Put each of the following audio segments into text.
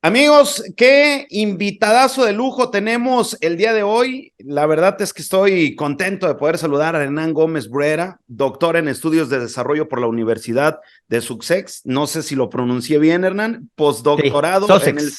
Amigos, qué invitadazo de lujo tenemos el día de hoy. La verdad es que estoy contento de poder saludar a Hernán Gómez Bruera, doctor en estudios de desarrollo por la Universidad de Sussex. No sé si lo pronuncié bien, Hernán. Sí, Postdoctorado en el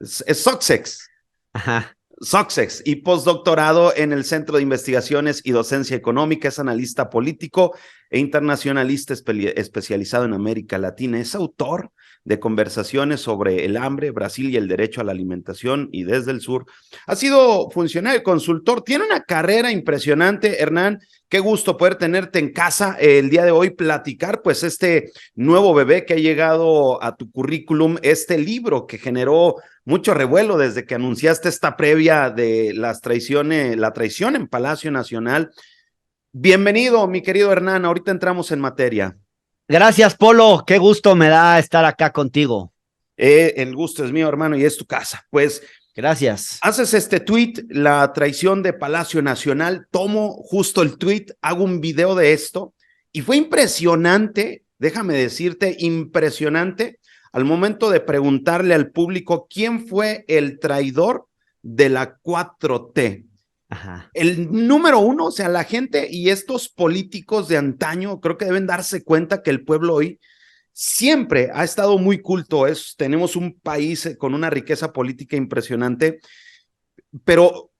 Sussex. Sussex. Ajá. Sussex y postdoctorado en el Centro de Investigaciones y Docencia Económica. Es analista político e internacionalista especializado en América Latina. Es autor de conversaciones sobre el hambre, Brasil y el derecho a la alimentación y desde el sur. Ha sido funcionario, consultor, tiene una carrera impresionante, Hernán. Qué gusto poder tenerte en casa el día de hoy, platicar pues este nuevo bebé que ha llegado a tu currículum, este libro que generó mucho revuelo desde que anunciaste esta previa de las traiciones, la traición en Palacio Nacional. Bienvenido, mi querido Hernán, ahorita entramos en materia. Gracias, Polo. Qué gusto me da estar acá contigo. El gusto es mío, hermano, y es tu casa. Pues Gracias. haces este tweet, la traición de Palacio Nacional, tomo justo el tweet, hago un video de esto, y fue impresionante, déjame decirte, impresionante, al momento de preguntarle al público quién fue el traidor de la 4T. Ajá. El número uno, o sea, la gente y estos políticos de antaño, creo que deben darse cuenta que el pueblo hoy siempre ha estado muy culto. Tenemos un país con una riqueza política impresionante, pero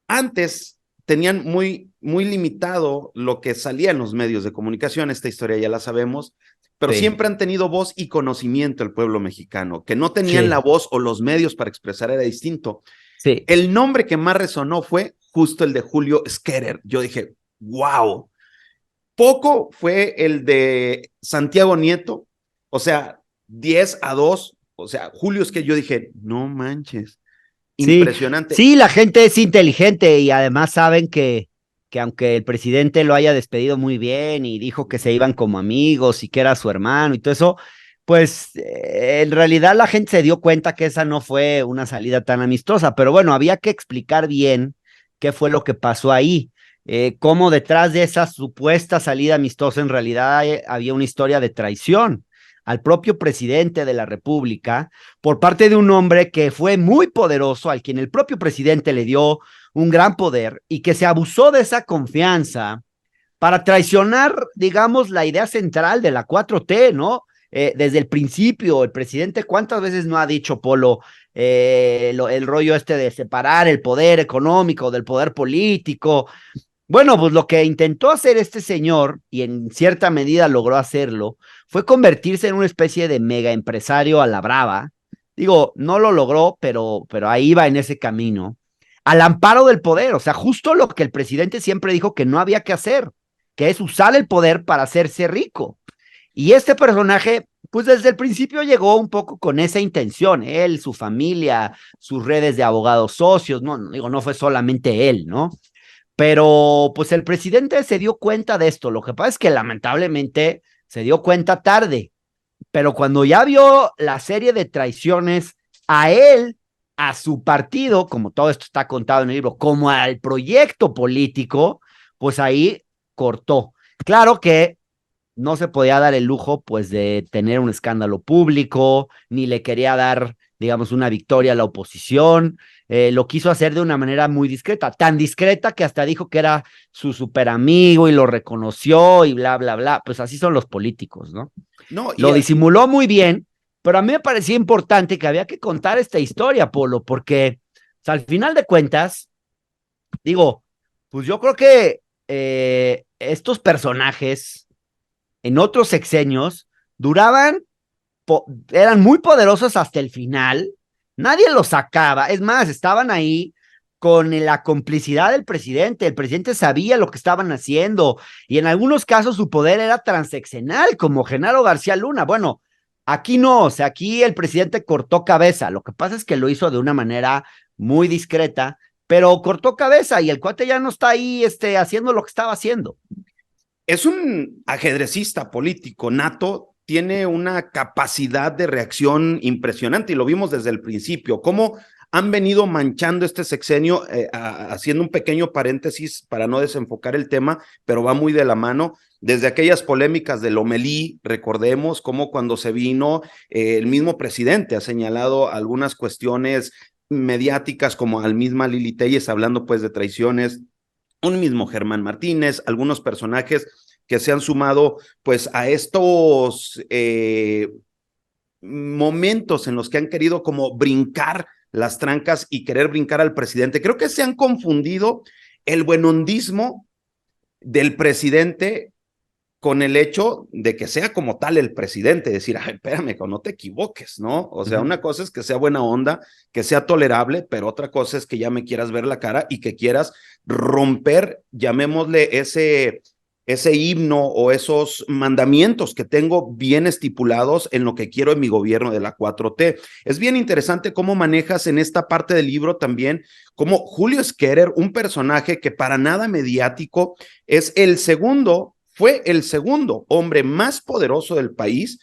antes tenían muy limitado lo que salía en los medios de comunicación. Esta historia ya la sabemos, pero Sí, siempre han tenido voz y conocimiento el pueblo mexicano. Que no tenían la sí, voz o los medios para expresar era distinto. sí. El nombre que más resonó fue justo el de Julio Scherer. Yo dije, wow. Poco fue el de Santiago Nieto, o sea, 10-2, o sea, Julio Scherer, yo dije, no manches, Sí, impresionante. sí, la gente es inteligente y además saben que aunque el presidente lo haya despedido muy bien y dijo que se iban como amigos y que era su hermano y todo eso, pues en realidad la gente se dio cuenta que esa no fue una salida tan amistosa, pero bueno, había que explicar bien qué fue lo que pasó ahí, cómo detrás de esa supuesta salida amistosa en realidad había una historia de traición al propio presidente de la República por parte de un hombre que fue muy poderoso, al quien el propio presidente le dio un gran poder y que se abusó de esa confianza para traicionar, digamos, la idea central de la 4T, ¿no? Desde el principio, el presidente, ¿cuántas veces no ha dicho, Polo, el rollo este de separar el poder económico del poder político? Bueno, pues lo que intentó hacer este señor, y en cierta medida logró hacerlo, fue convertirse en una especie de mega empresario a la brava. Digo, no lo logró, pero ahí va en ese camino, al amparo del poder, o sea, justo lo que el presidente siempre dijo que no había que hacer, que es usar el poder para hacerse rico. Y este personaje, pues desde el principio llegó un poco con esa intención, él, su familia, sus redes de abogados socios, no, digo, no fue solamente él, ¿no? Pero pues el presidente se dio cuenta de esto. Lo que pasa es que lamentablemente se dio cuenta tarde, pero cuando ya vio la serie de traiciones a él, a su partido, como todo esto está contado en el libro, como al proyecto político, pues ahí cortó. Claro que no se podía dar el lujo, pues, de tener un escándalo público, ni le quería dar, digamos, una victoria a la oposición. Lo quiso hacer de una manera muy discreta, tan discreta que hasta dijo que era su super amigo y lo reconoció y bla, bla, bla. Pues así son los políticos, ¿no? No, y Lo disimuló muy bien, pero a mí me parecía importante que había que contar esta historia, Polo, porque o sea, al final de cuentas, digo, pues yo creo que estos personajes en otros sexenios duraban, eran muy poderosos hasta el final, nadie los sacaba, es más, estaban ahí con la complicidad del presidente, el presidente sabía lo que estaban haciendo y en algunos casos su poder era transeccional, como Genaro García Luna. Bueno, aquí no, o sea, aquí el presidente cortó cabeza, lo que pasa es que lo hizo de una manera muy discreta, pero cortó cabeza y el cuate ya no está ahí haciendo lo que estaba haciendo. es un ajedrecista político nato, tiene una capacidad de reacción impresionante y lo vimos desde el principio, cómo han venido manchando este sexenio, haciendo un pequeño paréntesis para no desenfocar el tema, pero va muy de la mano. Desde aquellas polémicas del Lomelí, recordemos cómo cuando se vino, el mismo presidente ha señalado algunas cuestiones mediáticas, como al misma Lili Téllez, hablando pues de traiciones, un mismo Germán Martínez, algunos personajes que se han sumado pues a estos momentos en los que han querido como brincar las trancas y querer brincar al presidente. Creo que se han confundido el buenondismo del presidente con el hecho de que sea como tal el presidente, decir, ay, espérame, no te equivoques, ¿no? O sea, una cosa es que sea buena onda, que sea tolerable, pero otra cosa es que ya me quieras ver la cara y que quieras romper, llamémosle ese himno o esos mandamientos que tengo bien estipulados en lo que quiero en mi gobierno de la 4T. Es bien interesante cómo manejas en esta parte del libro también, como Julio Scherer, un personaje que para nada mediático, fue el segundo hombre más poderoso del país,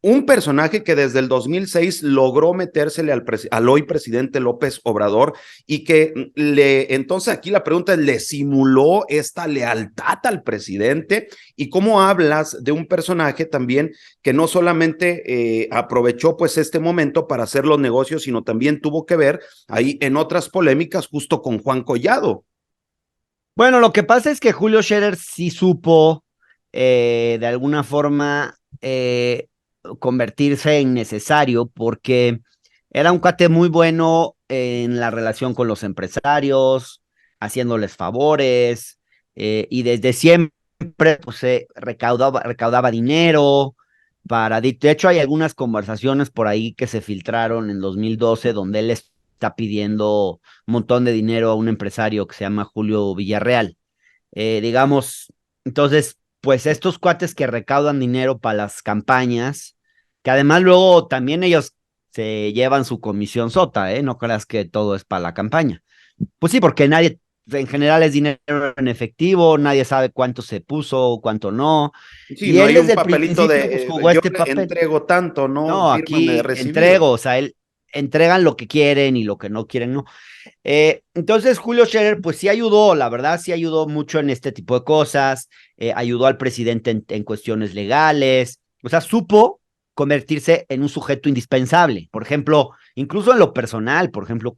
un personaje que desde el 2006 logró metérsele al hoy presidente López Obrador y que entonces aquí la pregunta es, ¿le simuló esta lealtad al presidente? Y cómo hablas de un personaje también que no solamente aprovechó pues este momento para hacer los negocios, sino también tuvo que ver ahí en otras polémicas justo con Juan Collado. Bueno, lo que pasa es que Julio Scherer sí supo de alguna forma convertirse en necesario porque era un cuate muy bueno en la relación con los empresarios, haciéndoles favores, y desde siempre pues, recaudaba dinero de hecho hay algunas conversaciones por ahí que se filtraron en 2012 donde él está pidiendo un montón de dinero a un empresario que se llama Julio Villarreal. Digamos, entonces, pues estos cuates que recaudan dinero para las campañas, que además luego también ellos se llevan su comisión sota, ¿eh? No creas que todo es para la campaña. Pues sí, porque nadie, en general es dinero en efectivo, nadie sabe cuánto se puso, cuánto no. Sí, Y no él hay un desde el papelito principio pues jugó yo este le papel. entrego tanto, no, No, fírmame de aquí recibido. entrego, o sea, él entregan lo que quieren y lo que no quieren, no. Entonces, Julio Scherer, pues sí ayudó, la verdad, sí ayudó mucho en este tipo de cosas, ayudó al presidente en cuestiones legales, o sea, supo convertirse en un sujeto indispensable. Por ejemplo, incluso en lo personal, por ejemplo,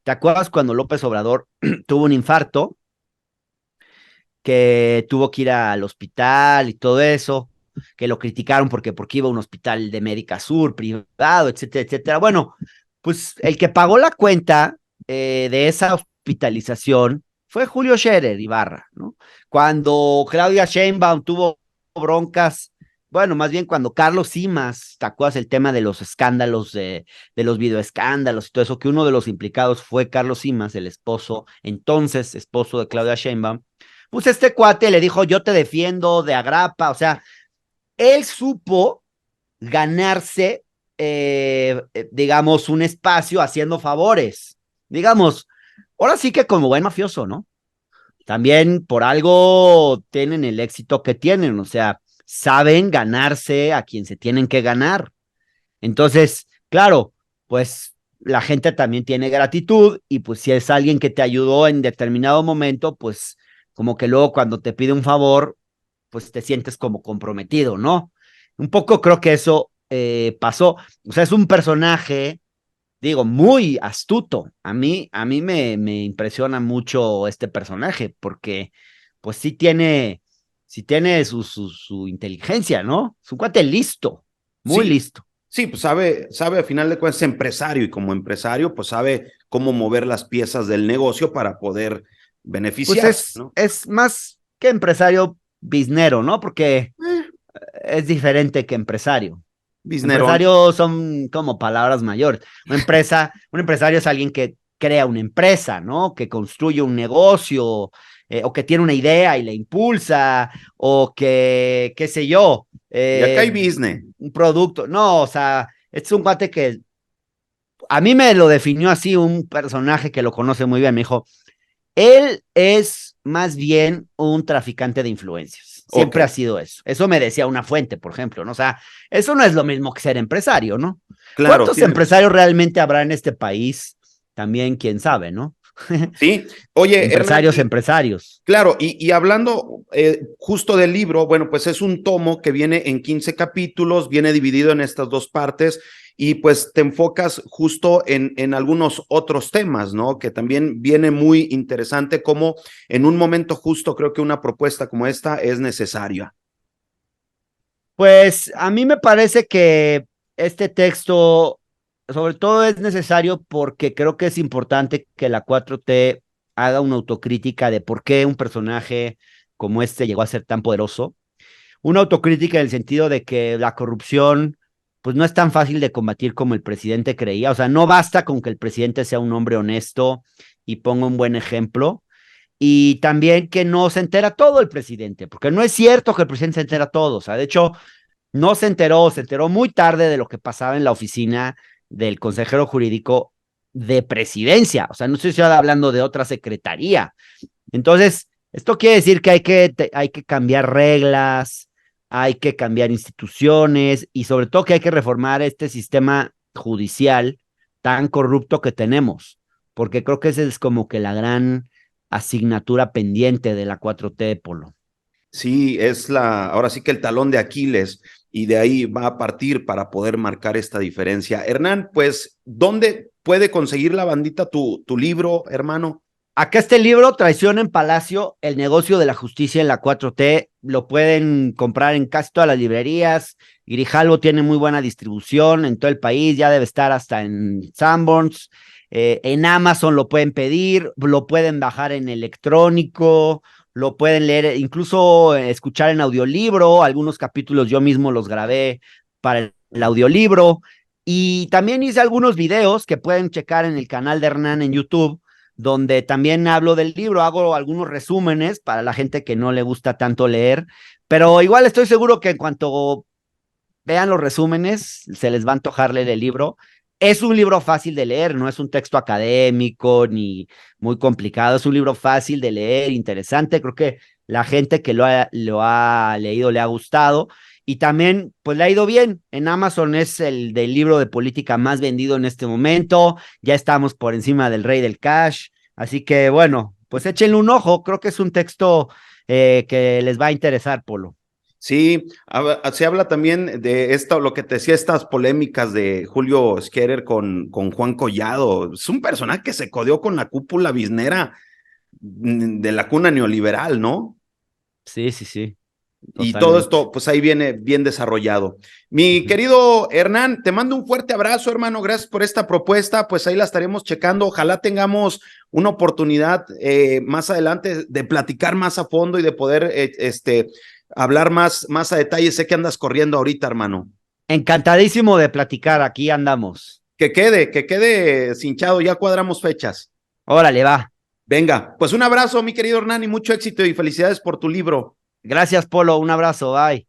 ¿te acuerdas cuando López Obrador tuvo un infarto, que tuvo que ir al hospital y todo eso, que lo criticaron porque iba a un hospital de Médica Sur, privado, etcétera, etcétera? Bueno, pues el que pagó la cuenta de esa hospitalización fue Julio Scherer Ibarra, ¿no? Cuando Claudia Sheinbaum tuvo broncas, bueno, más bien cuando Carlos Simas, ¿te acuerdas el tema de los escándalos, de los videoescándalos y todo eso? Que uno de los implicados fue Carlos Simas, el esposo, entonces esposo de Claudia Sheinbaum. Pues este cuate le dijo, yo te defiendo de agrapa, o sea, él supo ganarse, digamos, un espacio haciendo favores. Digamos, ahora sí que como buen mafioso, ¿no? También por algo tienen el éxito que tienen, o sea, saben ganarse a quien se tienen que ganar. Entonces, claro, pues la gente también tiene gratitud y pues si es alguien que te ayudó en determinado momento, pues como que luego cuando te pide un favor, pues te sientes como comprometido, ¿no? Un poco creo que eso pasó. O sea, es un personaje, digo, muy astuto. A mí me impresiona mucho este personaje porque pues sí tiene su inteligencia, ¿no? Es un cuate listo, muy Sí, listo. sí, pues sabe a final de cuentas, es empresario y como empresario, pues sabe cómo mover las piezas del negocio para poder Pues beneficiarse, ¿no? es más que empresario biznero, ¿no? Porque es diferente que empresario. Bisnerón. Empresario son como palabras mayores. Un empresario es alguien que crea una empresa, ¿no? Que construye un negocio, o que tiene una idea y la impulsa, o que, qué sé yo, Y acá hay business. un producto. No, o sea, es un cuate que a mí me lo definió así un personaje que lo conoce muy bien. Me dijo, él es más bien un traficante de influencias. Ok, Siempre ha sido eso. Eso me decía una fuente, por ejemplo, ¿no? O sea, eso no es lo mismo que ser empresario, ¿no? claro, ¿Cuántos tiene razón. empresarios realmente habrá en este país también quién sabe, ¿no? Sí, oye, Empresarios, Hernán, empresarios. claro, y hablando justo del libro, bueno, pues es un tomo que viene en 15 capítulos, viene dividido en estas dos partes y pues te enfocas justo en algunos otros temas, ¿no? Que también viene muy interesante como en un momento justo creo que una propuesta como esta es necesaria. Pues a mí me parece que este texto, sobre todo, es necesario porque creo que es importante que la 4T haga una autocrítica de por qué un personaje como este llegó a ser tan poderoso. Una autocrítica en el sentido de que la corrupción, pues no es tan fácil de combatir como el presidente creía. O sea, no basta con que el presidente sea un hombre honesto y ponga un buen ejemplo. Y también que no se entera todo el presidente, porque no es cierto que el presidente se entera todo. O sea, de hecho, no se enteró muy tarde de lo que pasaba en la oficina del consejero jurídico de presidencia. O sea, no estoy hablando de otra secretaría. Entonces, esto quiere decir que hay que cambiar reglas, hay que cambiar instituciones y sobre todo que hay que reformar este sistema judicial tan corrupto que tenemos, porque creo que esa es como que la gran asignatura pendiente de la 4T, Polo. Sí, ahora sí que el talón de Aquiles y de ahí va a partir para poder marcar esta diferencia. Hernán, pues, ¿dónde puede conseguir la bandita tu libro, hermano? Acá está el libro, Traición en Palacio, el negocio de la justicia en la 4T. Lo pueden comprar en casi todas las librerías. Grijalvo tiene muy buena distribución en todo el país, ya debe estar hasta en Sanborns. En Amazon lo pueden pedir, lo pueden bajar en electrónico, lo pueden leer, incluso escuchar en audiolibro. Algunos capítulos yo mismo los grabé para el audiolibro. Y también hice algunos videos que pueden checar en el canal de Hernán en YouTube donde también hablo del libro, hago algunos resúmenes para la gente que no le gusta tanto leer, pero igual estoy seguro que en cuanto vean los resúmenes, se les va a antojar leer el libro. Es un libro fácil de leer, no es un texto académico ni muy complicado, es un libro fácil de leer, interesante, creo que la gente que lo ha leído le ha gustado y también pues le ha ido bien. En Amazon es el del libro de política más vendido en este momento, ya estamos por encima del rey del cash, así que bueno, pues échenle un ojo, creo que es un texto que les va a interesar, Polo. Sí, se habla también de esto, lo que te decía, estas polémicas de Julio Scherer con Juan Collado. Es un personaje que se codeó con la cúpula biznera de la cuna neoliberal, ¿no? Sí, sí, sí, Y todo totalmente. esto, pues ahí viene bien desarrollado. Mi querido Hernán, te mando un fuerte abrazo, hermano. Gracias por esta propuesta. Pues ahí la estaremos checando. Ojalá tengamos una oportunidad más adelante de platicar más a fondo y de poder hablar más a detalle. Sé que andas corriendo ahorita, hermano. Encantadísimo de platicar, aquí andamos. Que quede cinchado. Ya cuadramos fechas. Órale, va. Venga, pues un abrazo, mi querido Hernán, y mucho éxito y felicidades por tu libro. Gracias, Polo, un abrazo, bye.